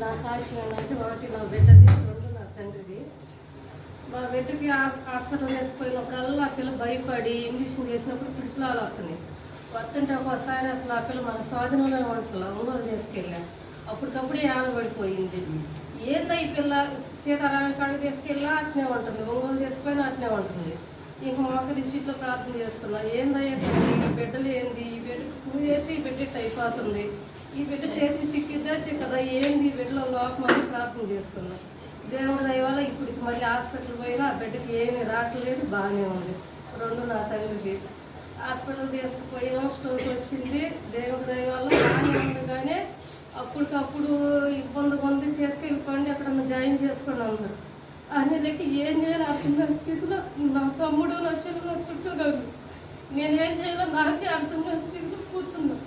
నా సాక్షి అంటే ఒకటి నా బిడ్డది, రెండు నా తండ్రిది. మా బిడ్డకి హాస్పిటల్ తీసుకుపోయినప్పుడల్లా ఆ పిల్ల భయపడి ఇంజక్షన్ చేసినప్పుడు పిడిసలాలు వస్తుంటే ఒక్కోసారి అసలు ఆ పిల్ల మన స్వాధీనంలో ఉంటుందా ఒంగోలు తీసుకెళ్ళా, అప్పటికప్పుడే ఆగబడిపోయింది. ఏందా ఈ పిల్ల సీతారామ కాడికి తీసుకెళ్ళా అట్నే ఉంటుంది, ఒంగోలు తీసుకుపోయినా అట్నే ఉంటుంది. ఇంక మోకరించి ఇట్లా ప్రార్థన చేస్తున్నా, ఏందయ్యా ఈ బిడ్డలు ఏంది, ఈ బిడ్డకి సూర్యేస్తే ఈ బిడ్డ అయిపోతుంది, ఈ బిడ్డ చేతికి చిక్కిద్దా చిక్కదా ఏంది ఈ బిడ్డలో లోపమని ప్రార్థన చేస్తున్నా. దేవుడి దయ వల్ల ఇప్పటికి మళ్ళీ హాస్పిటల్ పోయినా ఆ బిడ్డకి ఏమీ రావట్లేదు, బాగానే ఉంది. రెండు నా తల్లికి హాస్పిటల్ తీసుకుపోయాము, స్ట్రోక్ వచ్చింది. దేవుడి దయ వల్ల బాగానే ఉంది, కానీ అప్పటికప్పుడు ఇబ్బంది ఉంది, తీసుకెళ్ళిపోండి ఎక్కడన్నా జాయిన్ చేసుకోండి అన్నారు. అనేలకి ఏం చేయాలి అర్థం కాని స్థితిలో నా తమ్ముడు నా చెల్లి నా చుట్టూ కాదు, నేనేం చేయాలో నాకే అర్థం కాని స్థితిలో కూర్చున్నా.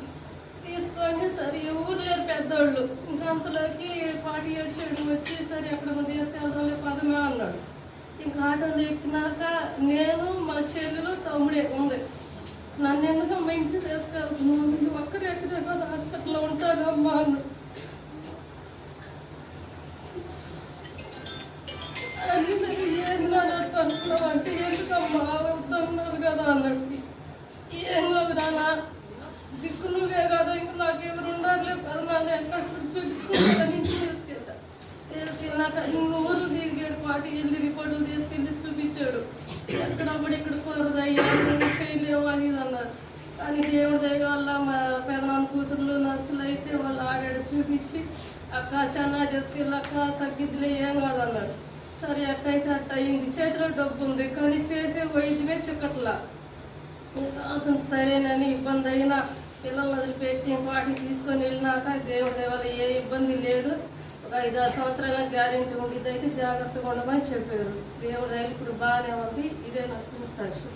తీసుకొని సరే ఎవరు లేరు పెద్దోళ్ళు, ఇంకా అంతలోకి పార్టీ వచ్చి సరే ఎక్కడ తీసుకెళ్ళడం పదమే అన్నాడు. ఇంకా ఆటోలో ఎక్కినాక నేను మా చెల్లెలు తమ్ముడే ఉంది. నన్ను ఎందుకు మా ఇంటికి తీసుకెళ్తున్నాను, మీరు ఒక్కరే ఎక్కడే కదా హాస్పిటల్లో ఉంటారు అమ్మా అన్న. అందరూ ఏంది అన్నట్టు అంటున్నావు అంటే ఎందుకమ్మా వద్దన్నారు కదా అన్నట్టు. ఏం కాదు నాన్న, దిక్కు నువ్వే కదా, ఇంకా నాకు ఎవరు ఉండాలి కదా, నన్ను ఎక్కడ చూపించుకుంటాను ఇంటికి తీసుకెళ్ళాక ఊరు తిరిగాడు, పార్టీ వెళ్ళి రిపోర్టులు తీసుకెళ్ళి చూపించాడు. ఎక్కడప్పుడు ఇక్కడ కుదరదయ్యా చేయలేము అని అన్నారు. కానీ దేవుడి దయ వల్ల మా పెదనాన్న కూతుర్లు నర్సులు అయితే వాళ్ళు ఆడాడు చూపించి అక్క చాలా తీసుకెళ్ళాక తగ్గిద్దిలే ఏం కాదన్నారు. సరే అట్టయితే అట్ట అయింది, చేతిలో డబ్బు ఉంది కానీ చేసే వైద్యమే చిక్కట్లా. అతను సరేనని ఇబ్బంది అయినా పిల్లలు వదిలిపెట్టి వాటిని తీసుకొని వెళ్ళినాక దేవుడి దయ వల్ల ఏ ఇబ్బంది లేదు. ఒక 5-6 సంవత్సరాల గ్యారెంటీ ఉండిద్ది, అయితే జాగ్రత్తగా ఉండమని చెప్పారు. దేవుడి దయ ఇప్పుడు బాగానే ఉంది. ఇదే నా చిన్న సాక్షి.